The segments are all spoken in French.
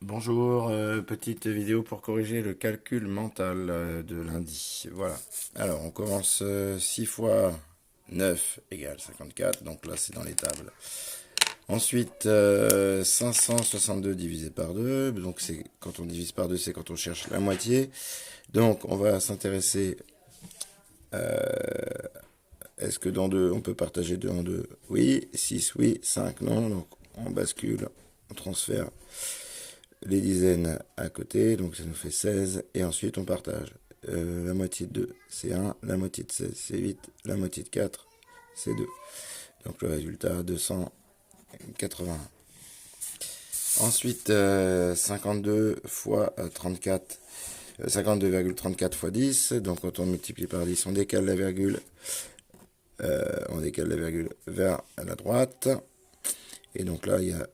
Bonjour, petite vidéo pour corriger le calcul mental de lundi. Voilà. Alors, on commence 6 fois 9 égale 54. Donc là, c'est dans les tables. Ensuite, 562 divisé par 2. Donc, c'est quand on divise par 2, c'est quand on cherche la moitié. Donc, on va s'intéresser. Est-ce que dans 2, on peut partager 2 en 2? Oui. 6, oui. 5, non. Donc, on bascule, on transfère les dizaines à côté, donc ça nous fait 16, et ensuite on partage. La moitié de 2, c'est 1, la moitié de 16, c'est 8, la moitié de 4, c'est 2. Donc le résultat, 281. Ensuite, 52 fois 34, 52,34 fois 10, donc quand on multiplie par 10, on décale la virgule, vers la droite, et donc là, il y a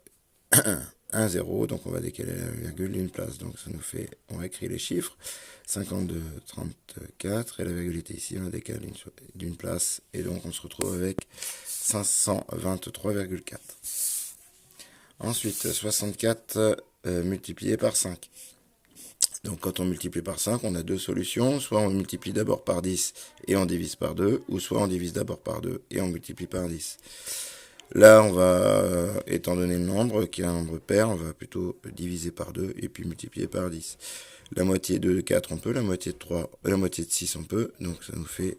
1, 0, donc on va décaler la virgule d'une place. Donc ça nous fait, on va écrire les chiffres, 52, 34, et la virgule était ici, on décale d'une place, et donc on se retrouve avec 523,4. Ensuite, 64 multiplié par 5. Donc quand on multiplie par 5, on a deux solutions. Soit on multiplie d'abord par 10 et on divise par 2, ou soit on divise d'abord par 2 et on multiplie par 10. Là, on va, étant donné le nombre, qui est un nombre pair, on va plutôt diviser par 2 et puis multiplier par 10. La moitié de 4, on peut, la moitié de 3, la moitié de 6, on peut, donc ça nous fait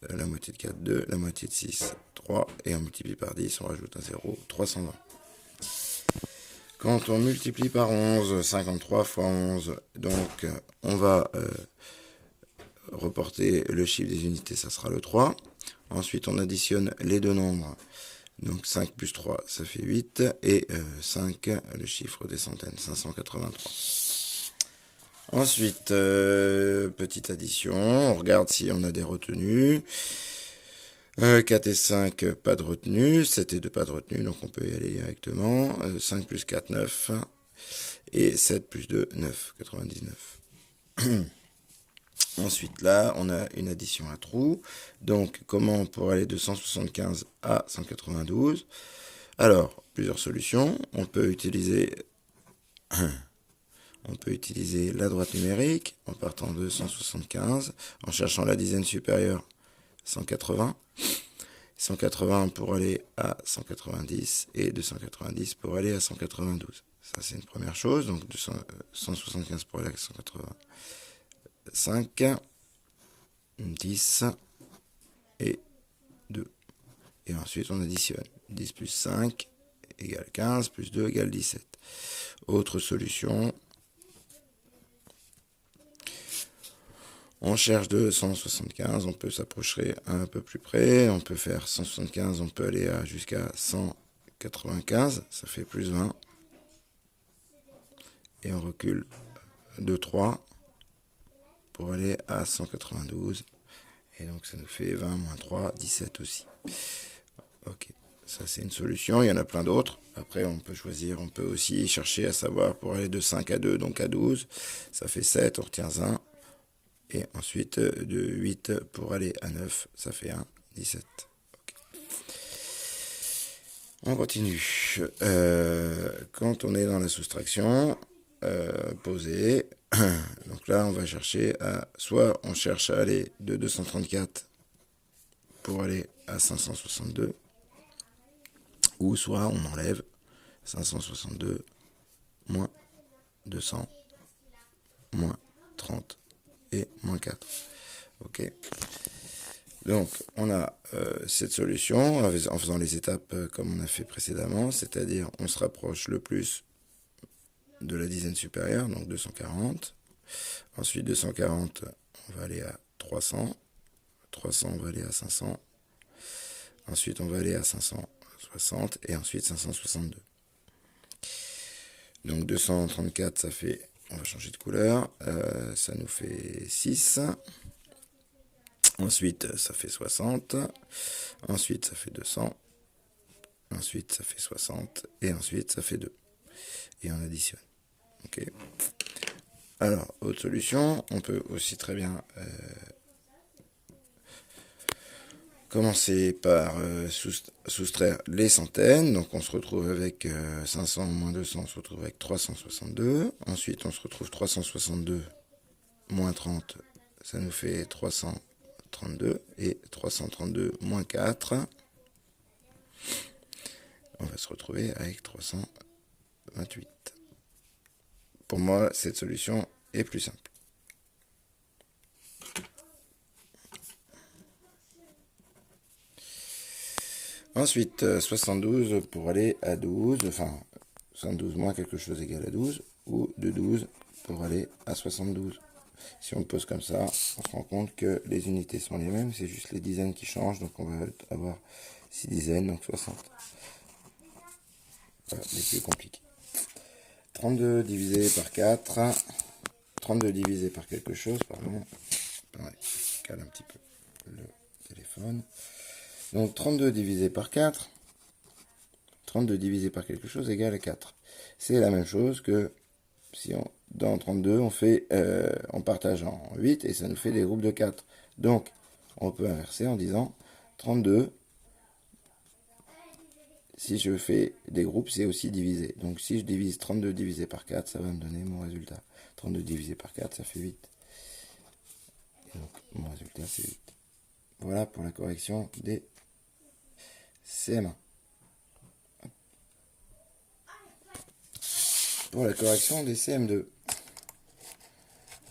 la moitié de 4, 2, la moitié de 6, 3, et on multiplie par 10, on rajoute un 0, 320. Quand on multiplie par 11, 53 fois 11, donc on va reporter le chiffre des unités, ça sera le 3. Ensuite, on additionne les deux nombres. Donc 5 plus 3, ça fait 8. Et 5, le chiffre des centaines, 583. Ensuite, petite addition, on regarde si on a des retenues. 4 et 5, pas de retenue. 7 et 2, pas de retenue, donc on peut y aller directement. 5 plus 4, 9. Et 7 plus 2, 9, 99. Ensuite, là, on a une addition à trous. Donc, comment pour aller de 175 à 192? Alors, plusieurs solutions. On peut utiliser la droite numérique en partant de 175, en cherchant la dizaine supérieure, 180. 180 pour aller à 190 et 290 pour aller à 192. Ça, c'est une première chose. Donc, 175 pour aller à 185, 10 et 2. Et ensuite, on additionne. 10 plus 5 égale 15, plus 2 égale 17. Autre solution. On cherche de 175, on peut s'approcher un peu plus près. On peut faire 175, on peut aller jusqu'à 195, ça fait plus 20. Et on recule de 3 pour aller à 192. Et donc ça nous fait 20 moins 3, 17 aussi. Ok, ça c'est une solution, il y en a plein d'autres. Après on peut choisir, on peut aussi chercher à savoir pour aller de 5 à 2, donc à 12. Ça fait 7, on retient 1. Et ensuite de 8 pour aller à 9, ça fait 1, 17. Okay. On continue. Quand on est dans la soustraction, posée, donc là on va chercher à, soit on cherche à aller de 234 pour aller à 562, ou soit on enlève 562 moins 200 moins 30 et moins 4. Ok. Donc, on a cette solution en faisant les étapes comme on a fait précédemment, c'est-à-dire on se rapproche le plus de la dizaine supérieure, donc 240. Ensuite, 240, on va aller à 300. 300, on va aller à 500. Ensuite, on va aller à 560 et ensuite 562. Donc 234, ça fait, on va changer de couleur, ça nous fait 6. Ensuite, ça fait 60. Ensuite, ça fait 200. Ensuite, ça fait 60. Et ensuite, ça fait 2. Et on additionne. Ok. Alors, autre solution, on peut aussi très bien commencer par soustraire les centaines. Donc on se retrouve avec 500 moins 200, on se retrouve avec 362. Ensuite on se retrouve 362 moins 30, ça nous fait 332. Et 332 moins 4, on va se retrouver avec 328. Pour moi, cette solution est plus simple. Ensuite, 72 pour aller à 12, enfin 72 moins quelque chose égale à 12, ou de 12 pour aller à 72. Si on le pose comme ça, on se rend compte que les unités sont les mêmes, c'est juste les dizaines qui changent, donc on va avoir 6 dizaines, donc 60. Voilà, les plus compliqués. 32 divisé par 4, 32 divisé par quelque chose, pardon, pareil, je cale un petit peu le téléphone. Donc 32 divisé par 4, 32 divisé par quelque chose égale à 4. C'est la même chose que si dans 32 on partage en 8 et ça nous fait des groupes de 4. Donc on peut inverser en disant 32, si je fais des groupes, c'est aussi divisé. Donc si je divise 32 divisé par 4, ça va me donner mon résultat. 32 divisé par 4, ça fait 8. Et donc mon résultat, c'est 8. Voilà pour la correction des CM1. Pour la correction des CM2.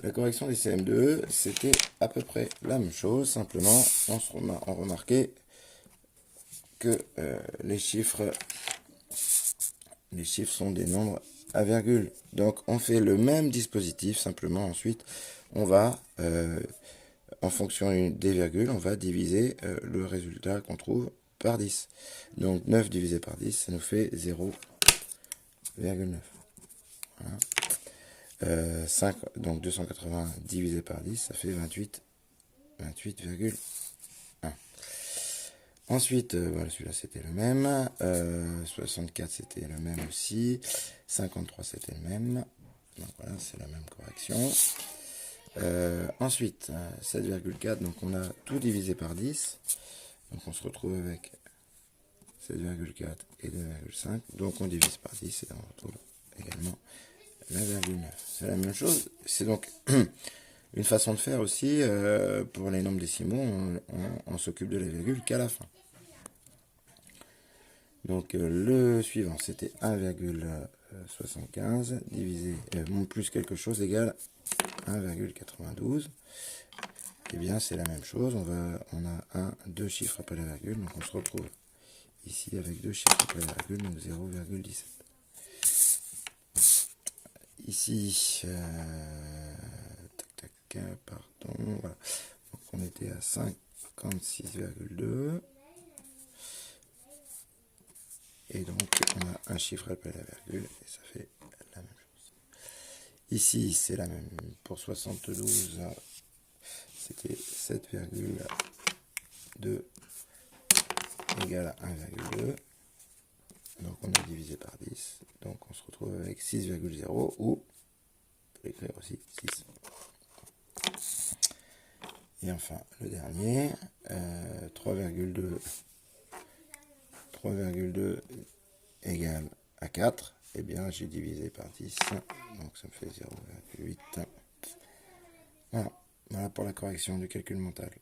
La correction des CM2, c'était à peu près la même chose. Simplement, on remarquait que les chiffres sont des nombres à virgule. Donc on fait le même dispositif, simplement ensuite on va, en fonction des virgules, on va diviser le résultat qu'on trouve par 10. Donc 9 divisé par 10, ça nous fait 0,9. Voilà. 5, donc 280 divisé par 10, ça fait 28,1. Ensuite, voilà, celui-là c'était le même, 64 c'était le même aussi, 53 c'était le même, donc voilà, c'est la même correction. Ensuite, 7,4, donc on a tout divisé par 10, donc on se retrouve avec 7,4 et 2,5, donc on divise par 10 et on retrouve également 1,9. C'est la même chose, c'est donc une façon de faire aussi, pour les nombres décimaux, on s'occupe de la virgule qu'à la fin. Donc le suivant, c'était 1,75 divisé, plus quelque chose égale 1,92. Et bien c'est la même chose, on a deux chiffres après la virgule, donc on se retrouve ici avec deux chiffres après la virgule, donc 0,17. Ici, pardon, voilà. Donc on était à 56,2. Et donc, on a un chiffre après la virgule, et ça fait la même chose. Ici, c'est la même. Pour 72, c'était 7,2 égale à 1,2. Donc, on a divisé par 10. Donc, on se retrouve avec 6,0, ou, on peut l'écrire aussi, 6. Et enfin, le dernier, 3,2 égale à 4, et bien j'ai divisé par 10, donc ça me fait 0,8. Voilà pour la correction du calcul mental.